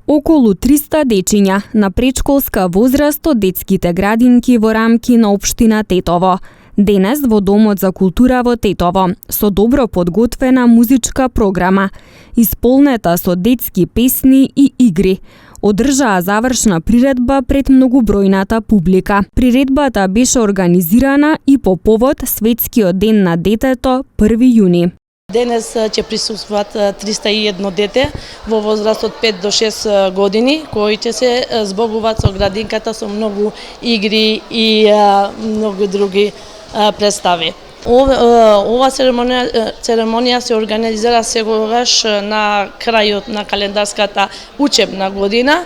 Околу 300 дечиња на предшколска возраст од детските градинки во рамки на општина Тетово. Денес во Домот за култура во Тетово, со добро подготвена музичка програма, исполнета со детски песни и игри, одржаа завршна приредба пред многобројната публика. Приредбата беше организирана и по повод Светскиот ден на детето 1 јуни. Денес ќе присуствуваат 301 дете во возраст од 5 до 6 години, кои ќе се збогуваат со градинката со многу игри и многу други представи. Ова церемонија се организира секогаш на крајот на календарската учебна година,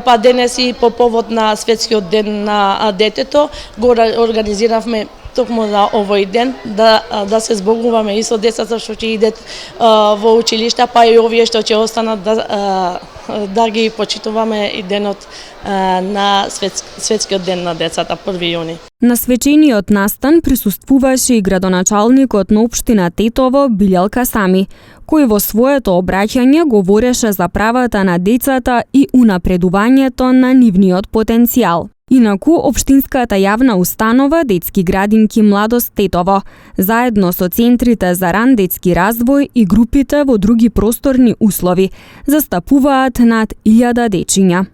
па денес и по повод на Светскиот ден на детето го организиравме токму за овој ден да се збогуваме и со децата што ќе идат во училишта, па и овие што ќе останат да ги почитуваме и денот на Светскиот ден на децата 1 јуни. На свечениот настан присуствуваше и градоначалникот на општина Тетово Билјалка Сами, кој во своето обраќање говореше за правата на децата и унапредувањето на нивниот потенцијал. Инаку, општинската јавна установа Детски градинки Младост Тетово, заедно со центрите за ран детски развој и групите во други просторни услови, застапуваат над 1000 дечиња.